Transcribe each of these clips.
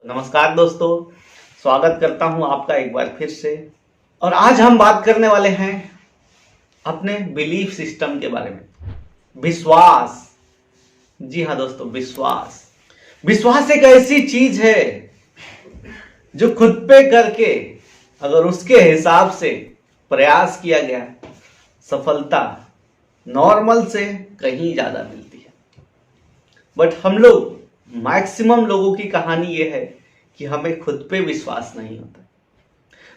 नमस्कार दोस्तों, स्वागत करता हूं आपका एक बार फिर से। और आज हम बात करने वाले हैं अपने बिलीफ सिस्टम के बारे में। विश्वास, जी हाँ दोस्तों, विश्वास। विश्वास एक ऐसी चीज है जो खुद पे करके अगर उसके हिसाब से प्रयास किया गया, सफलता नॉर्मल से कहीं ज्यादा मिलती है। बट हम लोग, मैक्सिमम लोगों की कहानी यह है कि हमें खुद पे विश्वास नहीं होता।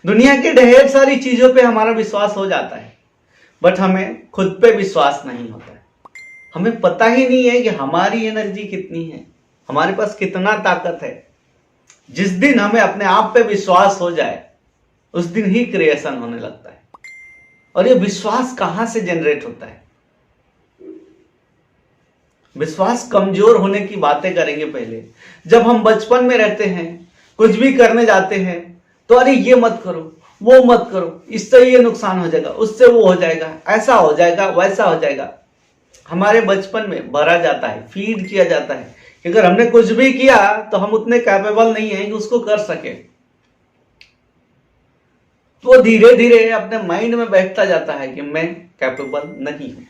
दुनिया के ढेर सारी चीजों पे हमारा विश्वास हो जाता है, बट हमें खुद पे विश्वास नहीं होता है। हमें पता ही नहीं है कि हमारी एनर्जी कितनी है, हमारे पास कितना ताकत है। जिस दिन हमें अपने आप पे विश्वास हो जाए, उस दिन ही क्रिएशन होने लगता है। और ये विश्वास कहां से जनरेट होता है? विश्वास कमजोर होने की बातें करेंगे पहले। जब हम बचपन में रहते हैं, कुछ भी करने जाते हैं तो अरे ये मत करो, वो मत करो, इससे ये नुकसान हो जाएगा, उससे वो हो जाएगा, ऐसा हो जाएगा, वैसा हो जाएगा। हमारे बचपन में भरा जाता है, फीड किया जाता है कि अगर हमने कुछ भी किया तो हम उतने कैपेबल नहीं हैं कि उसको कर सके। तो धीरे धीरे अपने माइंड में बैठता जाता है कि मैं कैपेबल नहीं हूं।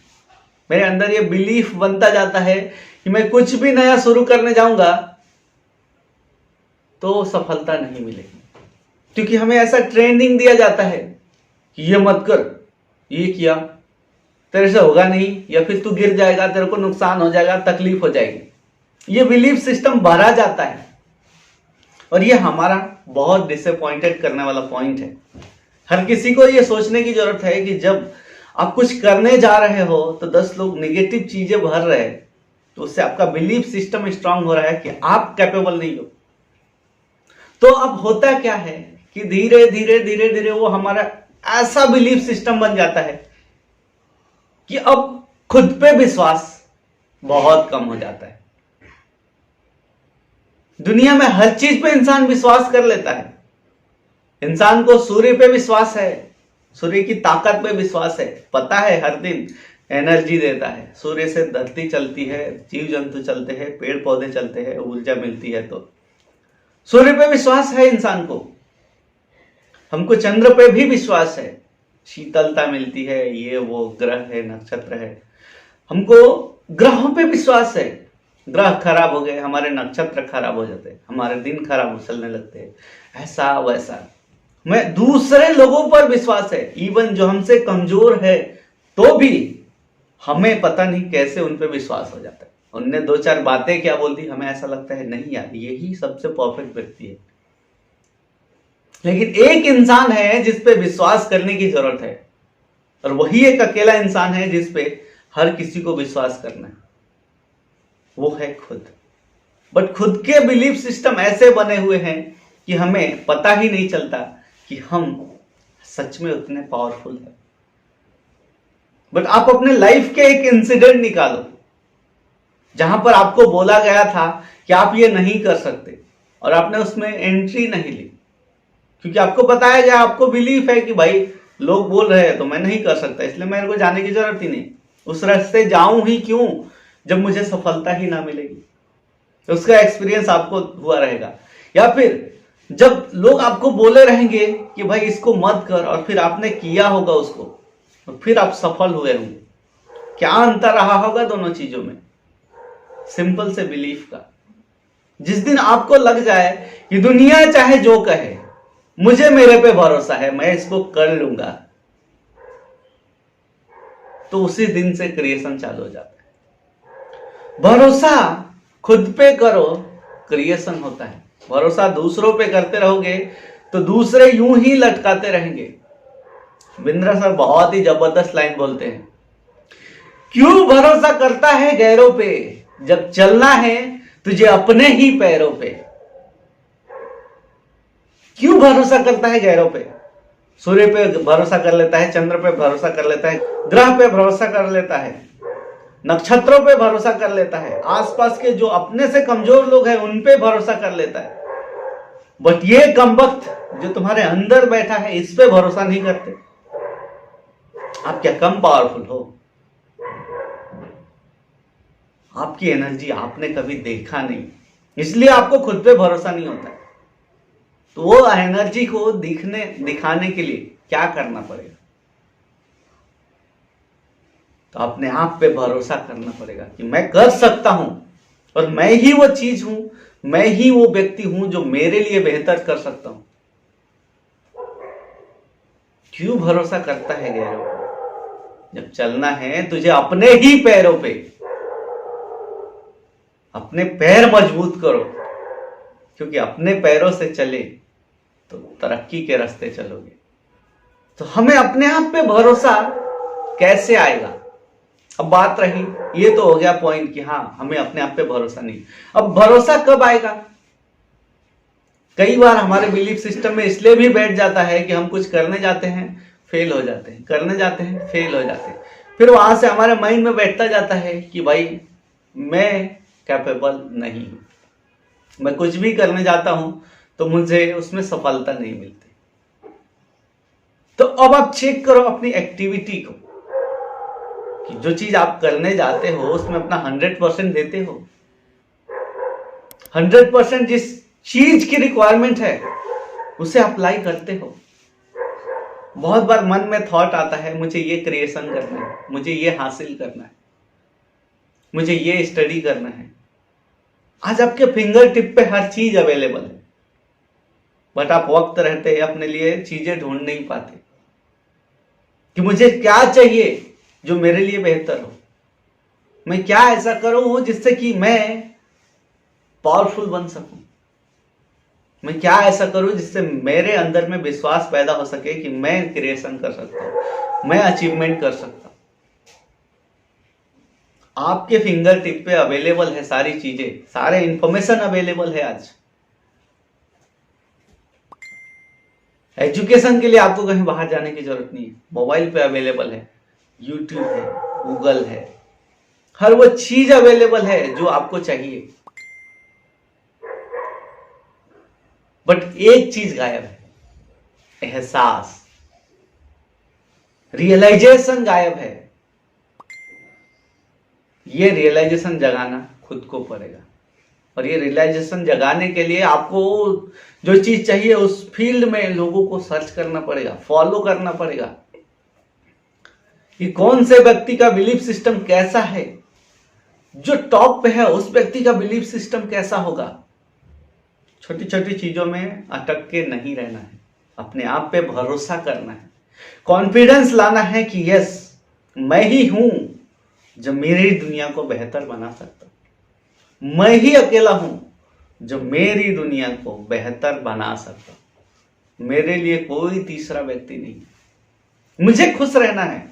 मेरे अंदर ये बिलीफ बनता जाता है कि मैं कुछ भी नया शुरू करने जाऊंगा तो सफलता नहीं मिलेगी, क्योंकि हमें ऐसा ट्रेनिंग दिया जाता है कि ये मत कर, ये किया तेरे से होगा नहीं, या फिर तू गिर जाएगा, तेरे को नुकसान हो जाएगा, तकलीफ हो जाएगी। ये बिलीफ सिस्टम भरा जाता है और ये हमारा बहुत डिसअपॉइंटेड करने वाला पॉइंट है। हर किसी को ये सोचने की जरूरत है कि जब आप कुछ करने जा रहे हो तो 10 लोग नेगेटिव चीजें भर रहे हैं, तो उससे आपका बिलीफ सिस्टम स्ट्रांग हो रहा है कि आप कैपेबल नहीं हो। तो अब होता क्या है कि धीरे धीरे धीरे धीरे वो हमारा ऐसा बिलीफ सिस्टम बन जाता है कि अब खुद पे विश्वास बहुत कम हो जाता है। दुनिया में हर चीज पे इंसान विश्वास कर लेता है। इंसान को सूर्य पे विश्वास है, सूर्य की ताकत पे विश्वास है, पता है हर दिन एनर्जी देता है। सूर्य से धरती चलती है, जीव जंतु चलते हैं, पेड़ पौधे चलते हैं, ऊर्जा मिलती है। तो सूर्य पे विश्वास है इंसान को। हमको चंद्र पे भी विश्वास है, शीतलता मिलती है, ये वो ग्रह है, नक्षत्र है। हमको ग्रहों पे विश्वास है। ग्रह खराब हो गए, हमारे नक्षत्र खराब हो जाते हैं, हमारे दिन खराब चलने लगते हैं, ऐसा वैसा। मैं दूसरे लोगों पर विश्वास है, इवन जो हमसे कमजोर है तो भी हमें पता नहीं कैसे उन पे विश्वास हो जाता है। उनने 2-4 बातें क्या बोल दी, हमें ऐसा लगता है नहीं यार, यही सबसे परफेक्ट व्यक्ति है। लेकिन एक इंसान है जिस पे विश्वास करने की जरूरत है, और वही एक अकेला इंसान है जिस पे हर किसी को विश्वास करना है, वो है खुद। बट खुद के बिलीफ सिस्टम ऐसे बने हुए हैं कि हमें पता ही नहीं चलता कि हम सच में उतने पावरफुल हैं। बट आप अपने लाइफ के एक इंसिडेंट निकालो जहां पर आपको बोला गया था कि आप ये नहीं कर सकते, और आपने उसमें एंट्री नहीं ली, क्योंकि आपको बताया गया, आपको बिलीफ है कि भाई लोग बोल रहे हैं तो मैं नहीं कर सकता, इसलिए मेरे को जाने की जरूरत ही नहीं। उस रास्ते जाऊं ही क्यों जब मुझे सफलता ही ना मिलेगी। तो उसका एक्सपीरियंस आपको हुआ रहेगा। या फिर जब लोग आपको बोले रहेंगे कि भाई इसको मत कर, और फिर आपने किया होगा उसको, और फिर आप सफल हुए होंगे। क्या अंतर रहा होगा दोनों चीजों में? सिंपल से बिलीफ का। जिस दिन आपको लग जाए कि दुनिया चाहे जो कहे, मुझे मेरे पे भरोसा है, मैं इसको कर लूंगा, तो उसी दिन से क्रिएशन चालू हो जाता है। भरोसा खुद पे करो, क्रिएशन होता है। भरोसा दूसरों पे करते रहोगे तो दूसरे यूं ही लटकाते रहेंगे। बिंद्रा सर बहुत ही जबरदस्त लाइन बोलते हैं, क्यों भरोसा करता है गैरों पे, जब चलना है तुझे अपने ही पैरों पे। क्यों भरोसा करता है गैरों पे? सूर्य पे भरोसा कर लेता है, चंद्र पे भरोसा कर लेता है, ग्रह पे भरोसा कर लेता है, नक्षत्रों पे भरोसा कर लेता है, आसपास के जो अपने से कमजोर लोग हैं उन पे भरोसा कर लेता है। बट ये कमबख्त जो तुम्हारे अंदर बैठा है, इस पे भरोसा नहीं करते। आप क्या कम पावरफुल हो? आपकी एनर्जी आपने कभी देखा नहीं, इसलिए आपको खुद पे भरोसा नहीं होता है। तो वो एनर्जी को दिखाने के लिए क्या करना पड़ेगा? तो अपने आप पे भरोसा करना पड़ेगा कि मैं कर सकता हूं और मैं ही वो चीज हूं, मैं ही वो व्यक्ति हूं जो मेरे लिए बेहतर कर सकता हूं। क्यों भरोसा करता है गैरों पर? जब चलना है तुझे अपने ही पैरों पे, अपने पैर मजबूत करो, क्योंकि अपने पैरों से चले तो तरक्की के रास्ते चलोगे। तो हमें अपने आप पे भरोसा कैसे आएगा? अब बात रही, ये तो हो गया पॉइंट कि हाँ हमें अपने आप पे भरोसा नहीं। अब भरोसा कब आएगा? कई बार हमारे बिलीफ सिस्टम में इसलिए भी बैठ जाता है कि हम कुछ करने जाते हैं, फेल हो जाते हैं, करने जाते हैं, फेल हो जाते हैं। फिर वहां से हमारे माइंड में बैठता जाता है कि भाई मैं कैपेबल नहीं हूं, मैं कुछ भी करने जाता हूं तो मुझे उसमें सफलता नहीं मिलती। तो अब आप चेक करो अपनी एक्टिविटी को कि जो चीज आप करने जाते हो उसमें अपना 100% देते हो, 100% जिस चीज की रिक्वायरमेंट है उसे अप्लाई करते हो। बहुत बार मन में थॉट आता है मुझे ये क्रिएशन करना है, मुझे ये हासिल करना है, मुझे ये स्टडी करना है। आज आपके फिंगर टिप पे हर चीज अवेलेबल है, बट आप वक्त रहते हैं अपने लिए चीजें ढूंढ नहीं पाते कि मुझे क्या चाहिए जो मेरे लिए बेहतर हो, मैं क्या ऐसा करूं जिससे कि मैं पावरफुल बन सकूं, मैं क्या ऐसा करूं जिससे मेरे अंदर में विश्वास पैदा हो सके कि मैं क्रिएशन कर सकता हूं, मैं अचीवमेंट कर सकता हूं। आपके फिंगर टिप पे अवेलेबल है सारी चीजें, सारे इंफॉर्मेशन अवेलेबल है। आज एजुकेशन के लिए आपको कहीं बाहर जाने की जरूरत नहीं है, मोबाइल पे अवेलेबल है, यूट्यूब है, गूगल है, हर वो चीज अवेलेबल है जो आपको चाहिए। बट एक चीज गायब है, एहसास, रियलाइजेशन गायब है। ये रियलाइजेशन जगाना खुद को पड़ेगा, और ये रियलाइजेशन जगाने के लिए आपको जो चीज चाहिए उस फील्ड में लोगों को सर्च करना पड़ेगा, फॉलो करना पड़ेगा कि कौन से व्यक्ति का बिलीफ सिस्टम कैसा है, जो टॉप पे है उस व्यक्ति का बिलीफ सिस्टम कैसा होगा। छोटी छोटी चीजों में अटक के नहीं रहना है, अपने आप पे भरोसा करना है, कॉन्फिडेंस लाना है कि यस मैं ही हूं जो मेरी दुनिया को बेहतर बना सकता हूं, मैं ही अकेला हूं जो मेरी दुनिया को बेहतर बना सकता हूं, मेरे लिए कोई तीसरा व्यक्ति नहीं। मुझे खुश रहना है,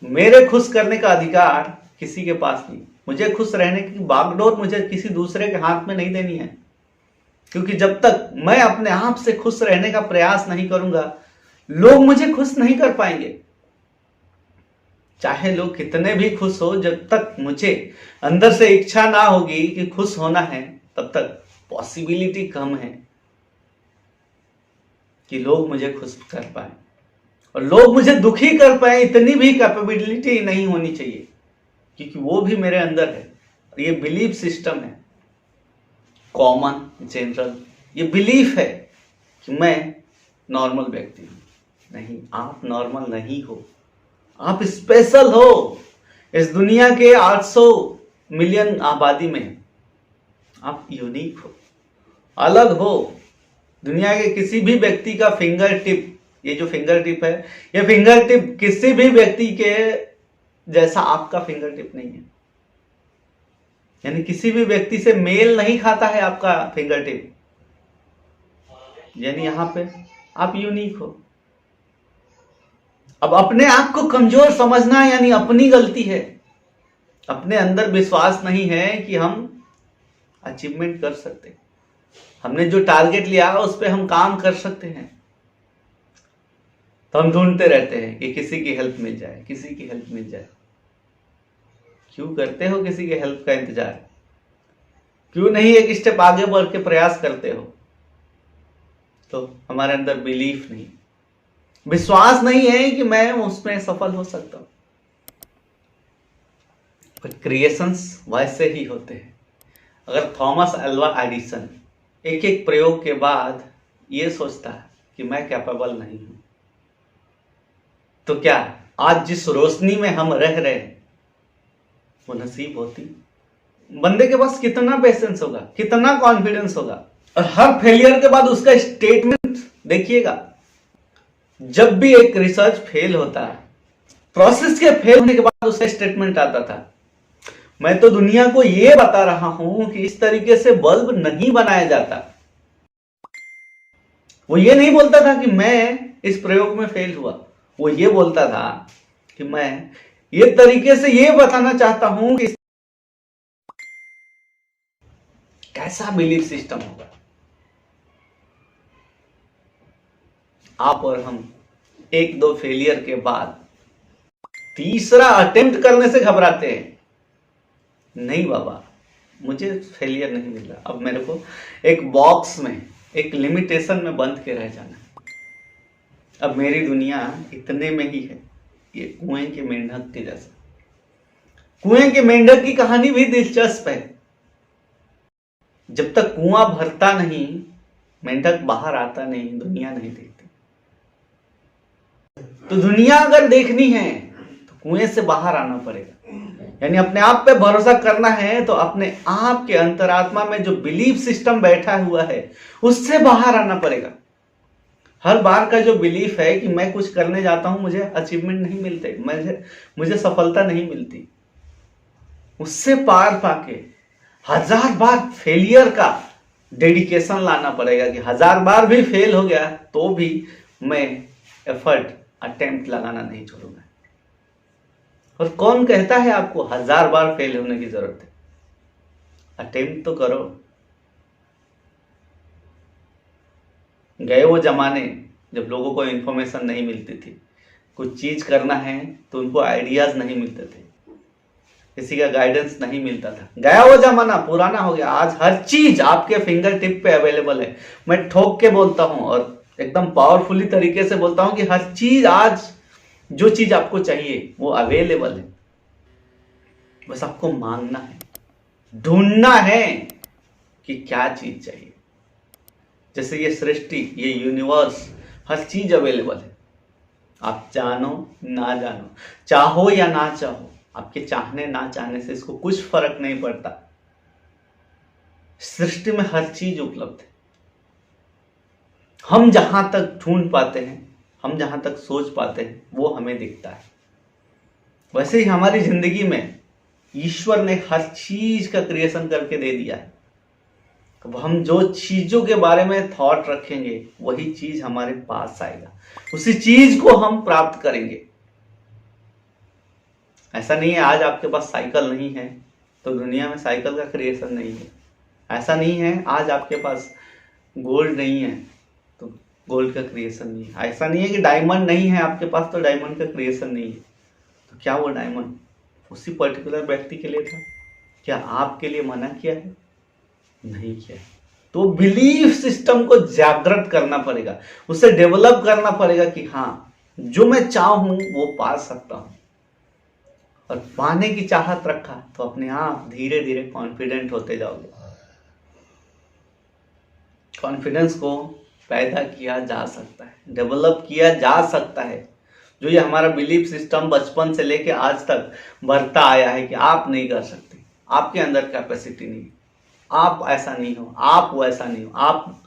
मेरे खुश करने का अधिकार किसी के पास नहीं। मुझे खुश रहने की बागडोर मुझे किसी दूसरे के हाथ में नहीं देनी है, क्योंकि जब तक मैं अपने आप से खुश रहने का प्रयास नहीं करूंगा लोग मुझे खुश नहीं कर पाएंगे। चाहे लोग कितने भी खुश हो, जब तक मुझे अंदर से इच्छा ना होगी कि खुश होना है तब तक पॉसिबिलिटी कम है कि लोग मुझे खुश कर पाए। और लोग मुझे दुखी कर पाए इतनी भी कैपेबिलिटी नहीं होनी चाहिए, क्योंकि वो भी मेरे अंदर है। और ये बिलीफ सिस्टम है, कॉमन जनरल ये बिलीफ है कि मैं नॉर्मल व्यक्ति हूं। नहीं, आप नॉर्मल नहीं हो, आप स्पेशल हो। इस दुनिया के 800 मिलियन आबादी में आप यूनिक हो, अलग हो। दुनिया के किसी भी व्यक्ति का फिंगर टिप, ये जो फिंगर टिप है, ये फिंगर टिप किसी भी व्यक्ति के जैसा आपका फिंगर टिप नहीं है। यानी किसी भी व्यक्ति से मेल नहीं खाता है आपका फिंगर टिप। यानी यहां पे आप यूनिक हो। अब अपने आप को कमजोर समझना यानी अपनी गलती है। अपने अंदर विश्वास नहीं है कि हम अचीवमेंट कर सकते, हमने जो टारगेट लिया उस पर हम काम कर सकते हैं। तो हम ढूंढते रहते हैं कि किसी की हेल्प मिल जाए, किसी की हेल्प मिल जाए। क्यों करते हो किसी के हेल्प का इंतजार? क्यों नहीं एक स्टेप आगे बढ़ के प्रयास करते हो? तो हमारे अंदर बिलीफ नहीं, विश्वास नहीं है कि मैं उसमें सफल हो सकता हूं। पर क्रिएशंस वैसे ही होते हैं। अगर थॉमस अल्वा एडिसन एक एक प्रयोग के बाद ये सोचता कि मैं कैपेबल नहीं हूं, तो क्या आज जिस रोशनी में हम रह रहे हैं वो नसीब होती? बंदे के पास कितना पेशेंस होगा, कितना कॉन्फिडेंस होगा। और हर फेलियर के बाद उसका स्टेटमेंट देखिएगा। जब भी एक रिसर्च फेल होता है, प्रोसेस के फेल होने के बाद उसका स्टेटमेंट आता था, मैं तो दुनिया को यह बता रहा हूं कि इस तरीके से बल्ब नहीं बनाया जाता। वो ये नहीं बोलता था कि मैं इस प्रयोग में फेल हुआ, वो ये बोलता था कि मैं ये तरीके से ये बताना चाहता हूं कि कैसा बिलीफ सिस्टम होगा। आप और हम एक दो फेलियर के बाद तीसरा अटेम्प्ट करने से घबराते हैं। नहीं बाबा, मुझे फेलियर नहीं मिला, अब मेरे को एक बॉक्स में, एक लिमिटेशन में बंद के रह जाना है। अब मेरी दुनिया इतने में ही है। ये कुएं के मेंढक के जैसा। कुएं के मेंढक की कहानी भी दिलचस्प है। जब तक कुआं भरता नहीं, मेंढक बाहर आता नहीं, दुनिया नहीं देखती। तो दुनिया अगर देखनी है तो कुएं से बाहर आना पड़ेगा। यानी अपने आप पे भरोसा करना है तो अपने आप के अंतरात्मा में जो बिलीफ सिस्टम बैठा हुआ है उससे बाहर आना पड़ेगा। हर बार का जो बिलीफ है कि मैं कुछ करने जाता हूं, मुझे अचीवमेंट नहीं मिलते, मुझे सफलता नहीं मिलती, उससे पार पाके 1000 बार फेलियर का डेडिकेशन लाना पड़ेगा कि 1000 बार भी फेल हो गया तो भी मैं एफर्ट, अटेम्प्ट लगाना नहीं छोड़ूंगा। और कौन कहता है आपको 1000 बार फेल होने की जरूरत है? अटेम्प्ट तो करो। गए वो जमाने जब लोगों को इंफॉर्मेशन नहीं मिलती थी। कुछ चीज करना है तो उनको आइडियाज नहीं मिलते थे, किसी का गाइडेंस नहीं मिलता था। गया वो जमाना, पुराना हो गया। आज हर चीज आपके फिंगर टिप पे अवेलेबल है। मैं ठोक के बोलता हूं और एकदम पावरफुली तरीके से बोलता हूं कि हर चीज आज, जो चीज आपको चाहिए वो अवेलेबल है। बस आपको मांगना है, ढूंढना है कि क्या चीज चाहिए। जैसे ये सृष्टि, ये यूनिवर्स, हर चीज अवेलेबल है। आप जानो ना जानो, चाहो या ना चाहो, आपके चाहने ना चाहने से इसको कुछ फर्क नहीं पड़ता। सृष्टि में हर चीज उपलब्ध है। हम जहां तक ढूंढ पाते हैं, हम जहां तक सोच पाते हैं, वो हमें दिखता है। वैसे ही हमारी जिंदगी में ईश्वर ने हर चीज का क्रिएशन करके दे दिया है। अब हम जो चीजों के बारे में थॉट रखेंगे वही चीज हमारे पास आएगा, उसी चीज को हम प्राप्त करेंगे। ऐसा नहीं है आज आपके पास साइकिल नहीं है तो दुनिया में साइकिल का क्रिएशन नहीं है। ऐसा नहीं है आज आपके पास गोल्ड नहीं है तो गोल्ड का क्रिएशन नहीं है। ऐसा नहीं है कि डायमंड नहीं है आपके पास तो डायमंड का क्रिएशन नहीं है। तो क्या वो डायमंड उसी पर्टिकुलर व्यक्ति के लिए था? क्या आपके लिए मना किया है? नहीं किया। तो बिलीफ सिस्टम को जागृत करना पड़ेगा, उसे डेवलप करना पड़ेगा कि हाँ, जो मैं चाहूं वो पा सकता हूं। और पाने की चाहत रखा तो अपने आप धीरे धीरे कॉन्फिडेंट होते जाओगे। कॉन्फिडेंस को पैदा किया जा सकता है, डेवलप किया जा सकता है। जो ये हमारा बिलीफ सिस्टम बचपन से लेके आज तक बढ़ता आया है कि आप नहीं कर सकते, आपके अंदर कैपेसिटी नहीं, आप ऐसा नहीं हो, आप वैसा नहीं हो, आप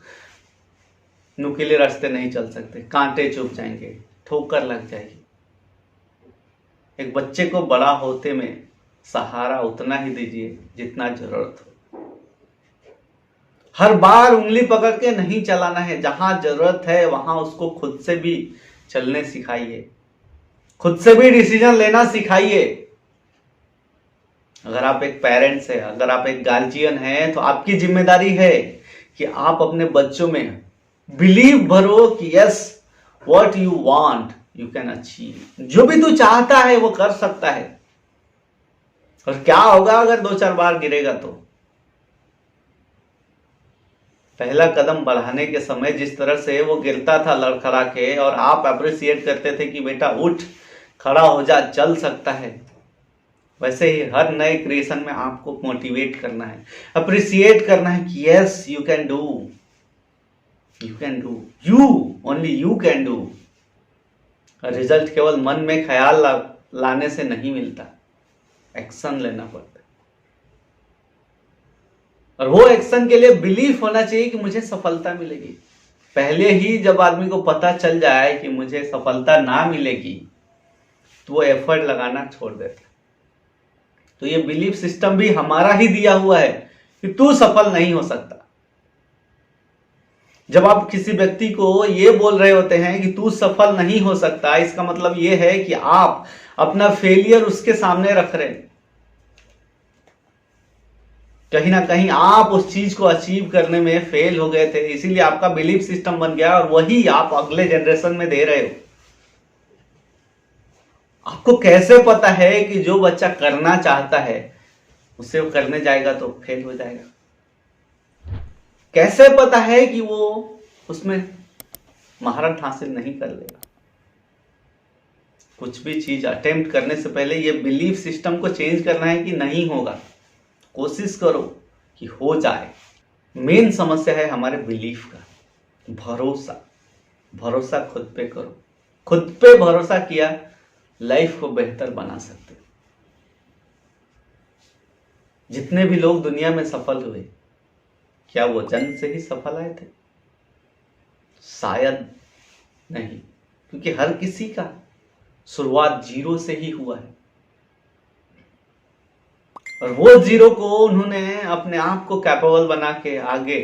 नुकीले रास्ते नहीं चल सकते, कांटे चुभ जाएंगे, ठोकर लग जाएगी। एक बच्चे को बड़ा होते में सहारा उतना ही दीजिए जितना जरूरत हो। हर बार उंगली पकड़ के नहीं चलाना है, जहां जरूरत है वहां उसको खुद से भी चलने सिखाइए, खुद से भी डिसीजन लेना सिखाइए। अगर आप एक पेरेंट्स है, अगर आप एक गार्जियन है तो आपकी जिम्मेदारी है कि आप अपने बच्चों में बिलीव भरो कि yes, what you want you can achieve. जो भी तू चाहता है वो कर सकता है। और क्या होगा अगर 2-4 बार गिरेगा तो? पहला कदम बढ़ाने के समय जिस तरह से वो गिरता था लड़खड़ा के और आप अप्रिशिएट करते थे कि बेटा उठ, खड़ा हो जा, चल सकता है, वैसे ही हर नए क्रिएशन में आपको मोटिवेट करना है, अप्रिशिएट करना है कि yes you can do. You can do, you only you can do. Result केवल मन में ख्याल लाने से नहीं मिलता, एक्शन लेना पड़ता है। और वो एक्शन के लिए बिलीफ होना चाहिए कि मुझे सफलता मिलेगी। पहले ही जब आदमी को पता चल जाए कि मुझे सफलता ना मिलेगी तो वो एफर्ट लगाना छोड़ देता। तो ये बिलीफ सिस्टम भी हमारा ही दिया हुआ है कि तू सफल नहीं हो सकता। जब आप किसी व्यक्ति को ये बोल रहे होते हैं कि तू सफल नहीं हो सकता, इसका मतलब ये है कि आप अपना फेलियर उसके सामने रख रहे हैं। कहीं ना कहीं आप उस चीज को अचीव करने में फेल हो गए थे, इसीलिए आपका बिलीफ सिस्टम बन गया और वही आप अगले जनरेशन में दे रहे हो। आपको कैसे पता है कि जो बच्चा करना चाहता है उसे वो करने जाएगा तो फेल हो जाएगा? कैसे पता है कि वो उसमें महारत हासिल नहीं कर लेगा? कुछ भी चीज अटेम्प्ट करने से पहले ये बिलीफ सिस्टम को चेंज करना है कि नहीं होगा। कोशिश करो कि हो जाए। मेन समस्या है हमारे बिलीफ का, भरोसा। भरोसा खुद पे करो। खुद पे भरोसा किया, लाइफ को बेहतर बना सकते हो। जितने भी लोग दुनिया में सफल हुए, क्या वो जन्म से ही सफल आए थे? शायद नहीं, क्योंकि हर किसी का शुरुआत जीरो से ही हुआ है और वो जीरो को उन्होंने अपने आप को कैपेबल बना के आगे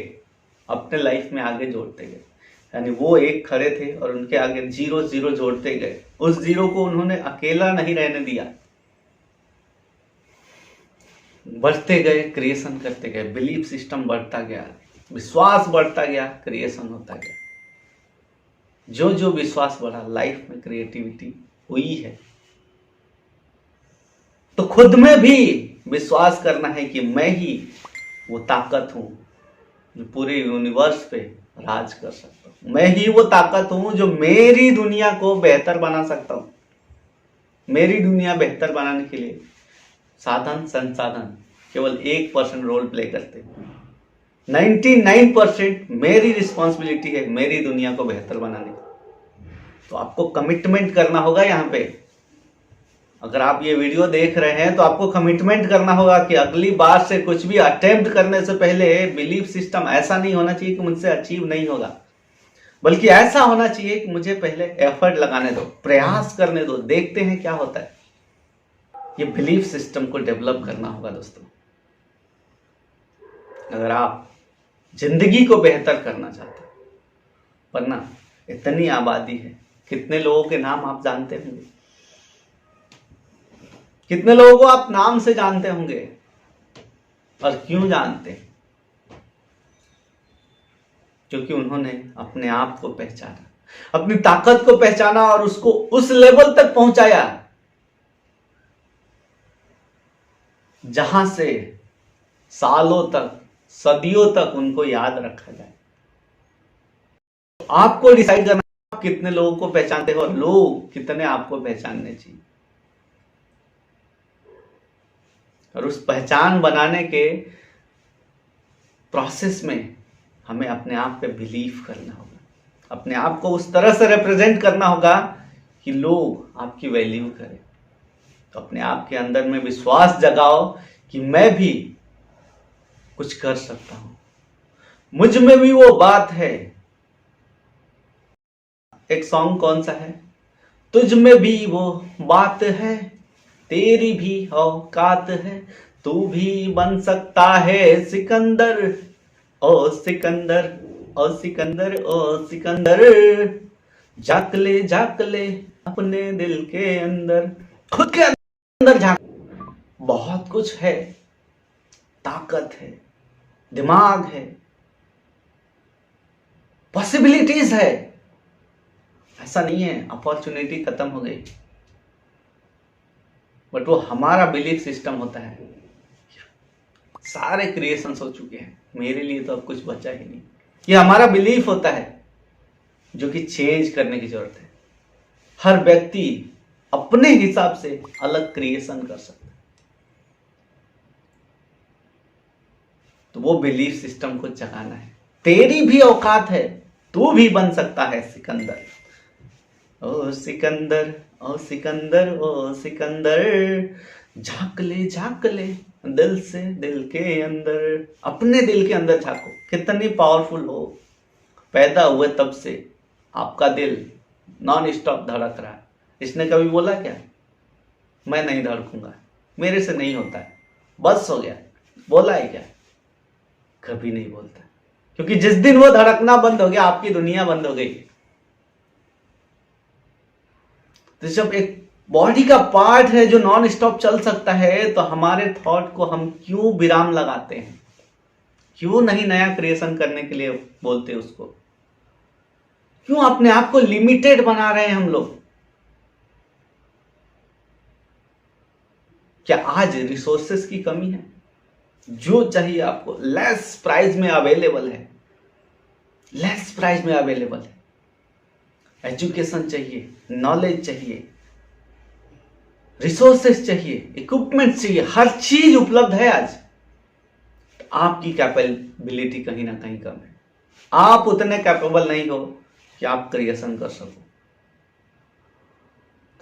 अपने लाइफ में आगे जोड़ते गए। यानी वो एक खड़े थे और उनके आगे जीरो जीरो जोड़ते गए। उस जीरो को उन्होंने अकेला नहीं रहने दिया, बढ़ते गए, क्रिएशन करते गए। बिलीफ सिस्टम बढ़ता गया, विश्वास बढ़ता गया, क्रिएशन होता गया। जो जो विश्वास बढ़ा, लाइफ में क्रिएटिविटी हुई है। तो खुद में भी विश्वास करना है कि मैं ही वो ताकत हूं जो पूरे यूनिवर्स पे राज कर सकता हूं। मैं ही वो ताकत हूं जो मेरी दुनिया को बेहतर बना सकता हूं। मेरी दुनिया बेहतर बनाने के लिए साधन संसाधन केवल 1% रोल प्ले करते हैं। 99% मेरी रिस्पॉन्सिबिलिटी है मेरी दुनिया को बेहतर बनाने की। तो आपको कमिटमेंट करना होगा। यहाँ पे अगर आप ये वीडियो देख रहे हैं तो आपको कमिटमेंट करना होगा कि अगली बार से कुछ भी अटेम्प्ट करने से पहले बिलीफ सिस्टम ऐसा नहीं होना चाहिए कि मुझसे अचीव नहीं होगा, बल्कि ऐसा होना चाहिए कि मुझे पहले एफर्ट लगाने दो, प्रयास करने दो, देखते हैं क्या होता है। ये बिलीफ सिस्टम को डेवलप करना होगा दोस्तों। अगर आप जिंदगी को बेहतर करना चाहते हैं, वरना इतनी आबादी है, कितने लोगों के नाम आप जानते होंगे? कितने लोगों को आप नाम से जानते होंगे? और क्यों जानते हैं? क्योंकि उन्होंने अपने आप को पहचाना, अपनी ताकत को पहचाना और उसको उस लेवल तक पहुंचाया जहां से सालों तक, सदियों तक उनको याद रखा जाए। तो आपको डिसाइड करना आप कितने लोगों को पहचानते हो और लोग कितने आपको पहचानने चाहिए। और उस पहचान बनाने के प्रोसेस में हमें अपने आप पे बिलीव करना होगा, अपने आप को उस तरह से रिप्रेजेंट करना होगा कि लोग आपकी वैल्यू करें। तो अपने आप के अंदर में विश्वास जगाओ कि मैं भी कुछ कर सकता हूं, मुझ में भी वो बात है। एक सॉन्ग कौन सा है? तुझ में भी वो बात है, तेरी भी औकात है, तू भी बन सकता है सिकंदर, ओ सिकंदर, ओ सिकंदर, ओ सिकंदर। झांक ले अपने दिल के अंदर, खुद के अंदर झांक। बहुत कुछ है, ताकत है, दिमाग है, पॉसिबिलिटीज है। ऐसा नहीं है अपॉर्चुनिटी खत्म हो गई, बट वो हमारा बिलीफ सिस्टम होता है। सारे क्रिएशंस हो चुके हैं, मेरे लिए तो अब कुछ बचा ही नहीं। ये हमारा बिलीफ होता है जो कि चेंज करने की जरूरत है। हर व्यक्ति अपने हिसाब से अलग क्रिएशन कर सकता है। तो वो बिलीफ सिस्टम को जगाना है। तेरी भी औकात है, तू भी बन सकता है सिकंदर। ओ सिकंदर, ओ सिकंदर, ओ सिकंदर, झांक ले दिल से दिल के अंदर। अपने दिल के अंदर झांको, कितनी पावरफुल हो। पैदा हुए तब से आपका दिल नॉन स्टॉप धड़क रहा है। इसने कभी बोला क्या मैं नहीं धड़कूंगा, मेरे से नहीं होता है, बस हो गया? बोला है क्या? कभी नहीं बोलता, क्योंकि जिस दिन वो धड़कना बंद हो गया आपकी दुनिया बंद हो गई। तो जब एक बॉडी का पार्ट है जो नॉन स्टॉप चल सकता है, तो हमारे थॉट को हम क्यों विराम लगाते हैं? क्यों नहीं नया क्रिएशन करने के लिए बोलते उसको? क्यों अपने आप को लिमिटेड बना रहे हैं हम लोग? क्या आज रिसोर्सेस की कमी है? जो चाहिए आपको लेस प्राइस में अवेलेबल है, लेस प्राइस में अवेलेबल है। एजुकेशन चाहिए, नॉलेज चाहिए, रिसोर्सेस चाहिए, इक्विपमेंट चाहिए, हर चीज उपलब्ध है आज। आपकी कैपेबिलिटी कहीं ना कहीं कम है। आप उतने कैपेबल नहीं हो कि आप क्रिएशन कर सको।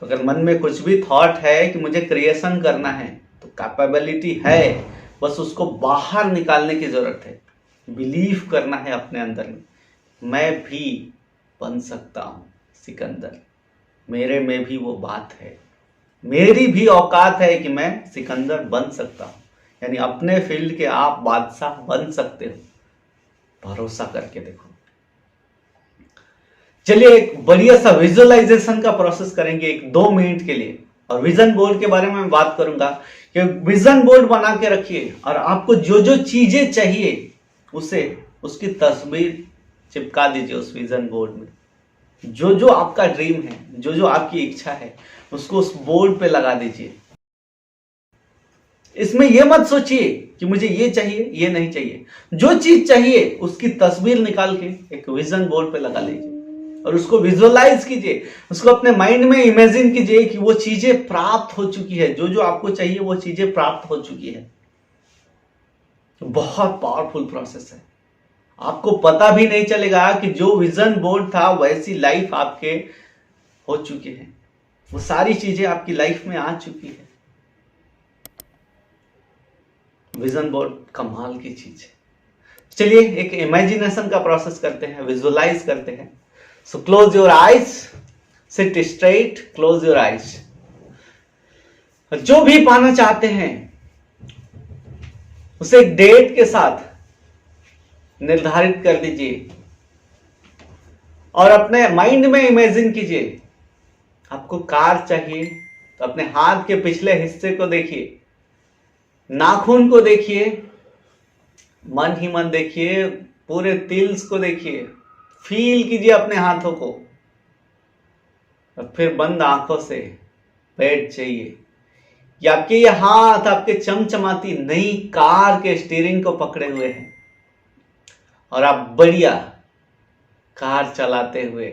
तो अगर मन में कुछ भी थॉट है कि मुझे क्रिएशन करना है, तो कैपेबिलिटी है, बस उसको बाहर निकालने की जरूरत है। बिलीव करना है अपने अंदर में, मैं भी बन सकता हूं सिकंदर, मेरे में भी वो बात है, मेरी भी औकात है कि मैं सिकंदर बन सकता हूं। यानी अपने फील्ड के आप बादशाह बन सकते हो। भरोसा करके देखो। चलिए एक बढ़िया सा विजुअलाइजेशन का प्रोसेस करेंगे एक 2 मिनट के लिए। और विजन बोर्ड के बारे में मैं बात करूंगा कि विजन बोर्ड बना के रखिए और आपको जो जो चीजें चाहिए उसे उसकी तस्वीर चिपका दीजिए उस विजन बोर्ड में। जो जो आपका ड्रीम है, जो जो आपकी इच्छा है, उसको उस बोर्ड पे लगा दीजिए। इसमें यह मत सोचिए कि मुझे ये चाहिए, ये नहीं चाहिए। जो चीज चाहिए उसकी तस्वीर निकाल के एक विजन बोर्ड पे लगा लीजिए और उसको विजुअलाइज कीजिए, उसको अपने माइंड में इमेजिन कीजिए कि वो चीजें प्राप्त हो चुकी है, जो जो आपको चाहिए वो चीजें प्राप्त हो चुकी है। बहुत पावरफुल प्रोसेस है। आपको पता भी नहीं चलेगा कि जो विजन बोर्ड था वैसी लाइफ आपके हो चुकी है। वो सारी चीजें आपकी लाइफ में आ चुकी है। विजन बोर्ड कमाल की चीज है। चलिए एक इमेजिनेशन का प्रोसेस करते हैं, विजुअलाइज करते हैं। So close your eyes, seat straight, close your eyes. जो भी पाना चाहते हैं उसे एक डेट के साथ निर्धारित कर दीजिए और अपने माइंड में इमेजिन कीजिए। आपको कार चाहिए तो अपने हाथ के पिछले हिस्से को देखिए, नाखून को देखिए, मन ही मन देखिए, पूरे तिल्स को देखिए, फील कीजिए अपने हाथों को। और फिर बंद आंखों से बैठ जाइए कि आपके ये हाथ आपके चमचमाती नई कार के स्टीयरिंग को पकड़े हुए हैं और आप बढ़िया कार चलाते हुए,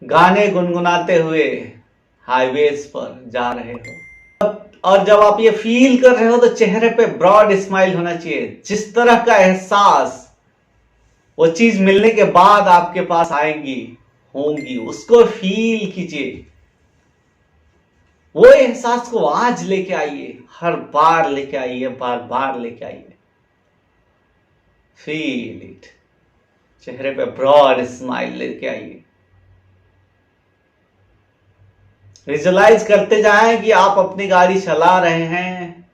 गाने गुनगुनाते हुए हाईवेज पर जा रहे हो। और जब आप ये फील कर रहे हो तो चेहरे पे ब्रॉड स्माइल होना चाहिए। जिस तरह का एहसास वो चीज मिलने के बाद आपके पास आएंगी होंगी, उसको फील कीजिए। वो एहसास को आज लेके आइए, हर बार लेके आइए, बार बार लेके आइए। फील इट, चेहरे पे ब्रॉड स्माइल लेके आइए। विजुअलाइज करते जाएं कि आप अपनी गाड़ी चला रहे हैं।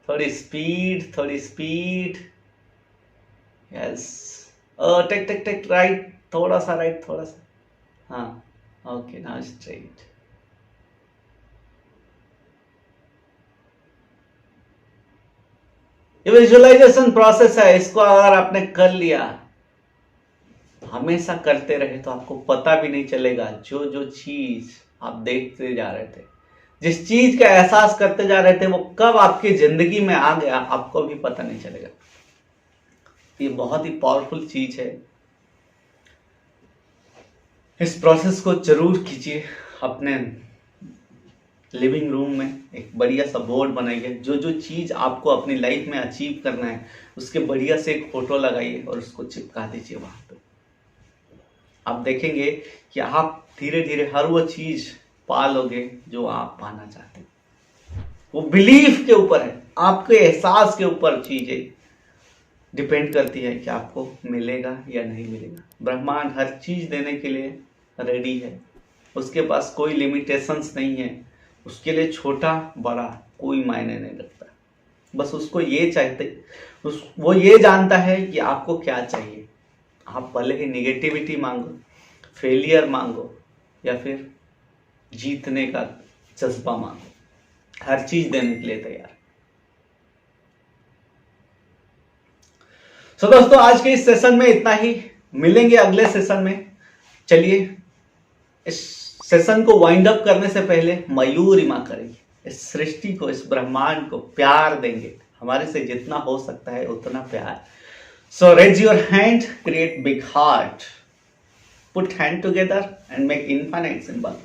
थोड़ी स्पीड, थोड़ी speed. Yes, take take take right, थोड़ा सा राइट, थोड़ा सा, हाँ, ओके, नाउ स्ट्रेट। ये विजुअलाइजेशन प्रोसेस है, इसको अगर आपने कर लिया, हमेशा करते रहे, तो आपको पता भी नहीं चलेगा जो जो चीज आप देखते जा रहे थे, जिस चीज का एहसास करते जा रहे थे, वो कब आपकी जिंदगी में आ गया आपको भी पता नहीं चलेगा। ये बहुत ही पावरफुल चीज है। इस प्रोसेस को जरूर कीजिए, अपने लिविंग रूम में एक बढ़िया सा बोर्ड बनाइए, जो जो चीज़ आपको अपनी लाइफ में अचीव करना है उसके बढ़िया से एक फोटो लगाइए और उसको चिपका दीजिए वहाँ पे। आप देखेंगे कि आप धीरे धीरे हर वो चीज़ पा लोगे जो आप पाना चाहते हैं। वो बिलीफ के ऊपर है, आपके एहसास के ऊपर चीज़ें डिपेंड करती है कि आपको मिलेगा या नहीं मिलेगा। ब्रह्मांड हर चीज़ देने के लिए रेडी है, उसके पास कोई लिमिटेशंस नहीं है, उसके लिए छोटा बड़ा कोई मायने नहीं रखता। बस उसको ये चाहते वो ये जानता है कि आपको क्या चाहिए। आप भले ही निगेटिविटी मांगो, फेलियर मांगो या फिर जीतने का जज्बा मांगो, हर चीज देने के लिए तैयार। सो दोस्तों, आज के इस सेशन में इतना ही, मिलेंगे अगले सेशन में। चलिए, इस सेशन को वाइंड अप करने से पहले मयूरिमा करेंगे, इस सृष्टि को, इस ब्रह्मांड को प्यार देंगे, हमारे से जितना हो सकता है उतना प्यार। So raise your hand, create big heart, put hand together and make infinite symbol.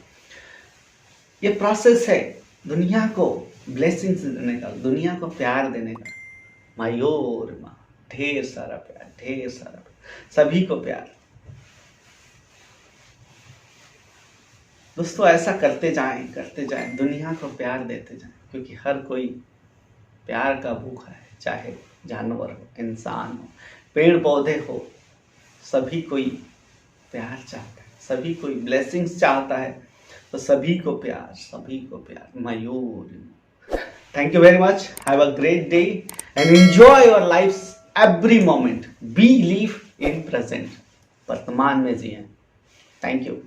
ये प्रोसेस है दुनिया को ब्लेसिंग्स देने का, दुनिया को प्यार देने का। मयूरिमा, ढेर सारा प्यार, ढेर सारा प्यार, सभी को प्यार। दोस्तों, ऐसा करते जाएं, दुनिया को प्यार देते जाएं, क्योंकि हर कोई प्यार का भूखा है, चाहे जानवर हो, इंसान हो, पेड़ पौधे हो, सभी कोई प्यार चाहता है, सभी कोई ब्लेसिंग्स चाहता है, तो सभी को प्यार। Mayur, thank you very much, have a great day and enjoy your life every moment. Be live in present, वर्तमान में जिए। Thank you.